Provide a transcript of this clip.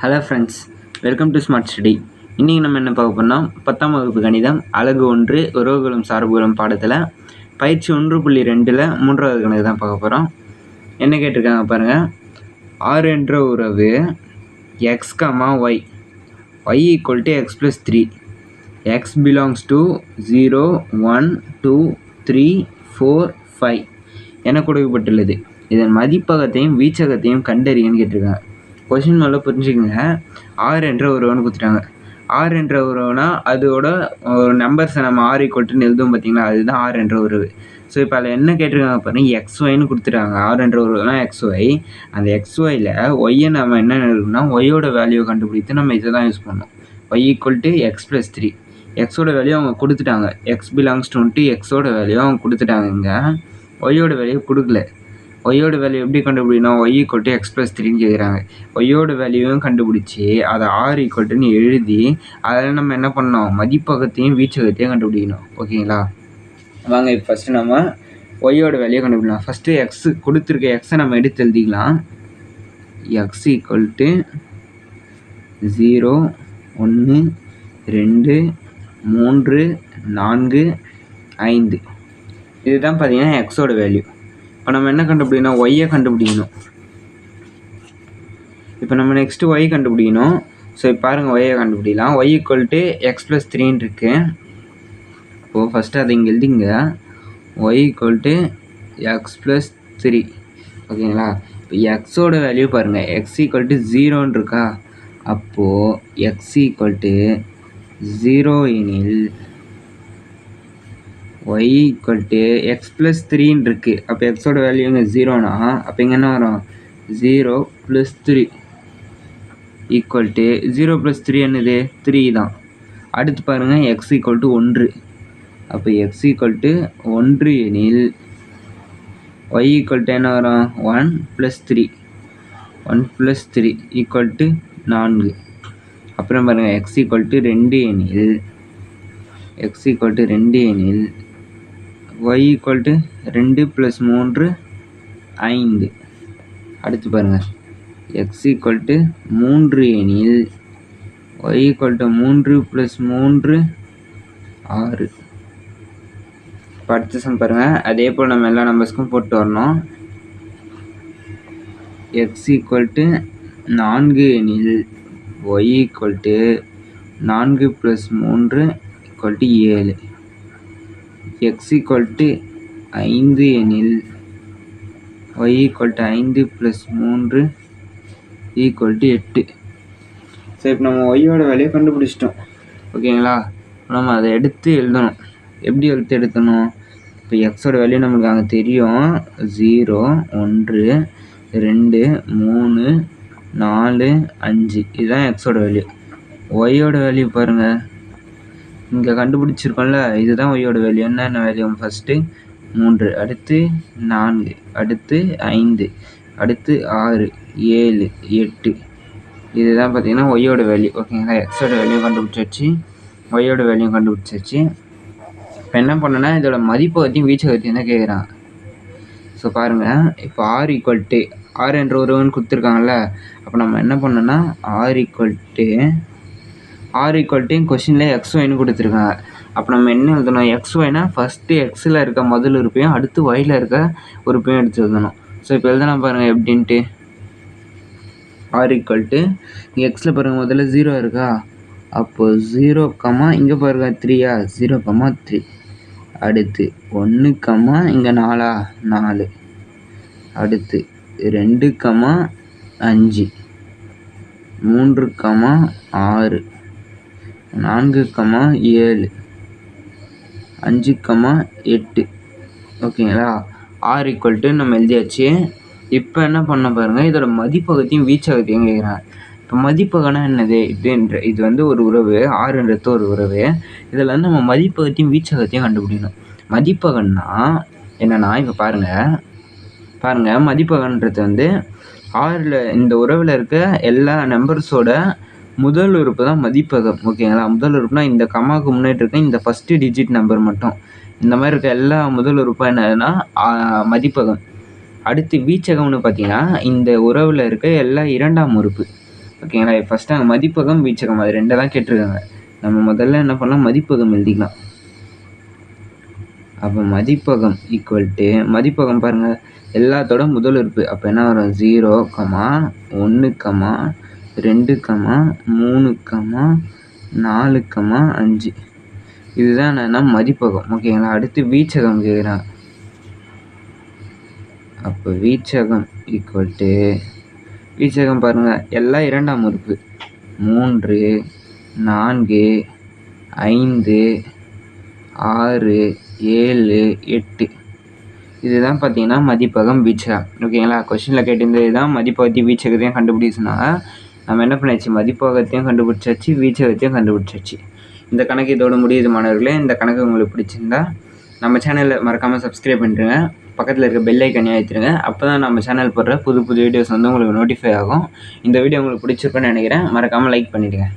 Hello friends, welcome to smart study. இன்றைக்கி நம்ம என்ன பார்க்க போகிறோம்னா 10ஆம் வகுப்பு கணிதம் அலகு 1 உறவுகளும் சார்புகளும் பாடத்தில் பயிற்சி 1.2ல் 3வது கணக்கு தான் பார்க்க போகிறோம். என்ன கேட்டிருக்காங்க பாருங்கள். ஆர் என்ற உறவு x, y equal to x + 3, x belongs to 0, 1, 2, 3, 4, 5 என கொடுக்கப்பட்டுள்ளது. இதன் மதிப்பகத்தையும் வீச்சகத்தையும் கண்டறியன்னு கேட்டிருக்காங்க. கொஷின் மேலே புரிஞ்சுக்கங்க. ஆர் என்ற உறவுன்னு கொடுத்துட்டாங்க. ஆர் என்ற உறவுனா அதோட ஒரு நம்பர்ஸை நம்ம ஆர் ஈக்குவல்ட்டுன்னு எழுதும் பார்த்தீங்களா, அதுதான் ஆர் என்ற உறவு. ஸோ இப்போ அதில் என்ன கேட்டிருக்காங்க பாருங்கள், எக்ஸ்ஒய்னு கொடுத்துட்டாங்க. ஆர் என்ற உறவுனா எக்ஸ்ஒய். அந்த எக்ஸ்ஒயில் ஒய்யை நம்ம என்ன எழுதணும்னா ஒய்யோட வேல்யூவை கண்டுபிடித்து நம்ம இதை தான் யூஸ் பண்ணோம். Y equal to x + 3. எக்ஸோட வேல்யூ அவங்க கொடுத்துட்டாங்க. எக்ஸ் பிலாங்ஸ் டு எக்ஸோட வேல்யூ அவங்க கொடுத்துட்டாங்க. இங்கே ஒய்யோட வேல்யூ கொடுக்கல. ஒய்யோட வேல்யூ எப்படி கண்டுபிடிக்கணும்? ஒய் ஈக்குவல் டு எக்ஸ் + 3ன்னு கேட்குறாங்க. ஒய்யோட வேல்யூவும் கண்டுபிடிச்சி அதை ஆர் ஈக்குவல்ட்டுன்னு எழுதி அதில் நம்ம என்ன பண்ணோம்? மதிப்பகத்தையும் வீச்சகத்தையும் கண்டுபிடிக்கணும். ஓகேங்களா? வாங்க இப்போ ஃபஸ்ட்டு நம்ம ஒய்யோட வேல்யூ கண்டுபிடிக்கலாம். ஃபஸ்ட்டு எக்ஸ் கொடுத்துருக்க எக்ஸை நம்ம எடுத்து எழுதிக்கலாம். எக்ஸ் ஈக்குவல் டு 0, 1, 2, 3, 4, 5 இதுதான் பார்த்தீங்கன்னா எக்ஸோட வேல்யூ. இப்போ நம்ம என்ன கண்டுபிடிக்கணும்? ஒய்யை கண்டுபிடிக்கணும். இப்போ நம்ம நெக்ஸ்ட்டு ஒய் கண்டுபிடிக்கணும். ஸோ இப்போ பாருங்கள், ஒய்யை கண்டுபிடிக்கலாம். ஒய் ஈக்குவல் டு எக்ஸ் + 3ன்னு இருக்குது. இப்போது ஃபஸ்ட்டு அதை இங்கே எழுதிங்க. Y equal to x + 3. ஓகேங்களா? இப்போ எக்ஸோட வேல்யூ பாருங்கள். எக்ஸ் ஈக்குவல் டு 0ன்னு இருக்கா? அப்போது எக்ஸ் ஈக்குவல் டு 0 எனில் ஒய் ஈக்குவல் டு எக்ஸ் + 3ன்னு இருக்குது. அப்போ எக்ஸோட வேல்யூ இங்கே 0னா அப்போ இங்கே என்ன வரும்? 0 + 3 ஈக்குவல் டு 0 + 3 என்னது? 3 தான். அடுத்து பாருங்கள், எக்ஸ் ஈக்குவல் டு 1. அப்போ எக்ஸ் ஈக்குவல் டு 1 எனில் ஒய் ஈக்குவல் டு என்ன வரும்? 1 + 3. 1 + 3 ஈக்குவல் டு 4. அப்புறம் பாருங்கள், எக்ஸ் ஈக்குவல் டு 2 எனில் y ஈக்குவல் டு 2 + 3 5. அடுத்து பாருங்கள், x ஈக்குவல் டு 3 எனில் y ஈக்குவல் டு 3 + 3 6. இப்போ அடுத்த சம் பாருங்கள். அதே போல் நம்ம எல்லா நம்பர்ஸ்க்கும் போட்டு வரணும். x ஈக்குவல் டு 4 எனில் y equal to 4 + 3 = 7. x equal to 5 எனில் y ஈக்குவல் டு 5 + 3 = 8. ஸோ இப்போ நம்ம ஒய்யோட வேல்யூ கண்டுபிடிச்சிட்டோம். ஓகேங்களா? நம்ம அதை எடுத்து எழுதணும். எப்படி எடுத்தணும்? இப்போ எக்ஸோட வேல்யூ நம்மளுக்கு அங்கே தெரியும். 0, 1, 2, 3, 4, 5 இதுதான் எக்ஸோட வேல்யூ. ஒய்யோட வேல்யூ பாருங்கள், இங்கே கண்டுபிடிச்சிருக்கோம்ல, இதுதான் ஒய்யோட வேல்யூ. என்னென்ன வேல்யூ? ஃபஸ்ட்டு 3, அடுத்து 4, அடுத்து 5, அடுத்து 6, 7, 8 இதுதான் பார்த்தீங்கன்னா ஒய்யோட வேல்யூ. ஓகேங்களா? எக்ஸோட வேல்யூ கண்டுபிடிச்சாச்சு, ஒய்யோட வேல்யூ கண்டுபிடிச்சாச்சு. இப்போ என்ன பண்ணோன்னா இதோட மதிப்பகத்தையும் வீச்சகத்தையும் தான் கேட்குறாங்க. ஸோ பாருங்கள், இப்போ ஆர் ஈக்குவல் டு ஆர் என்ற உறவுன்னு கொடுத்துருக்காங்கல்ல. அப்போ நம்ம என்ன பண்ணோன்னா ஆர் ஈக்குவல் டு கொஷினில் எக்ஸ்ஒய்னு கொடுத்துருக்காங்க. அப்போ நம்ம என்ன எழுதணும்? எக்ஸ்ஒய்னா ஃபஸ்ட்டு எக்ஸில் இருக்க முதல் உறுப்பையும் அடுத்து ஒயில் இருக்க உறுப்பையும் எடுத்து எழுதணும். ஸோ இப்போ எழுதலாம் பாருங்கள் எப்படின்ட்டு. ஆர் ஈக்குவல் டு எக்ஸில் பாருங்கள், முதல்ல 0 இருக்கா? அப்போது 0, இங்கே பாருங்கள் 3யா? 0, 3. அடுத்து 1, இங்கே 4, 4. அடுத்து 2, 5. 3, 6. 4, 7. 5, 8. ஓகேங்களா? ஆர் ஈக்குவல் டு நம்ம எழுதியாச்சு. இப்போ என்ன பண்ண பாருங்கள், இதோட மதிப்பகத்தையும் வீச்சகத்தையும் கேட்குறாங்க. இப்போ மதிப்பகம்னா என்னது? இது வந்து ஒரு உறவு, ஆறுன்றது ஒரு உறவு. இதில் வந்து நம்ம மதிப்பகத்தையும் வீச்சகத்தையும் கண்டுபிடிக்கணும். மதிப்பகம்னா என்னென்னா, இப்போ பாருங்கள் மதிப்பகன்றது வந்து ஆறில் இந்த உறவில் இருக்க எல்லா நம்பர்ஸோட முதல் உறுப்பு தான் மதிப்பகம். ஓகேங்களா? முதல் உறுப்புனா இந்த கமாவுக்கு முன்னாடி இருக்க இந்த ஃபஸ்ட்டு டிஜிட் நம்பர் மட்டும். இந்த மாதிரி இருக்க எல்லா முதல் உறுப்பும் என்னதுன்னா மதிப்பகம். அடுத்து வீச்சகம்னு பார்த்தீங்கன்னா இந்த உறவில் இருக்க எல்லா இரண்டாம் உறுப்பு. ஓகேங்களா. ஃபஸ்ட்டு அங்கே மதிப்பகம் வீச்சகம் அது 2 தான் கேட்டிருக்காங்க. நம்ம முதல்ல என்ன பண்ணலாம், மதிப்பகம் எழுதிக்கலாம். அப்போ மதிப்பகம் ஈக்குவல் டு மதிப்பகம் பாருங்கள் எல்லாத்தோட முதல் உறுப்பு. அப்போ என்ன வரும், 0, 1, 2, 3, 4, 5. இதுதான் என்னென்னா மதிப்பகம். ஓகேங்களா. அடுத்து வீச்சகம் கேட்குறாங்க. அப்போ வீச்சகம் ஈக்குவல் டு வீச்சகம் பாருங்கள் எல்லாம் 2ஆம் உறுப்பு. 3, 4, 5, 6, 7, 8. இதுதான் பார்த்தீங்கன்னா மதிப்பகம் வீச்சகம். ஓகேங்களா. கொஸ்டினில் கேட்டிருந்தது தான் மதிப்பகத்தையும் வீச்சகத்தையும் கண்டுபிடிச்சுனாங்க. நம்ம என்ன பண்ணியாச்சு, மதிப்பகத்தையும் கண்டுபிடிச்சாச்சு, வீச்சகத்தையும் கண்டுபிடிச்சாச்சு. இந்த கணக்கு இதோட முடியுது மாணவர்களே. இந்த கணக்கு உங்களுக்கு பிடிச்சிருந்தா நம்ம சேனலில் மறக்காமல் சப்ஸ்கிரைப் பண்ணிடுங்க. பக்கத்தில் இருக்க பெல் ஐக்கனை அழுத்திடுங்க. அப்போ தான் நம்ம சேனல் போடுற புது வீடியோஸ் வந்து உங்களுக்கு நோட்டிஃபை ஆகும். இந்த வீடியோ உங்களுக்கு பிடிச்சிருக்குன்னு நினைக்கிறேன். மறக்காமல் லைக் பண்ணிவிடுங்க.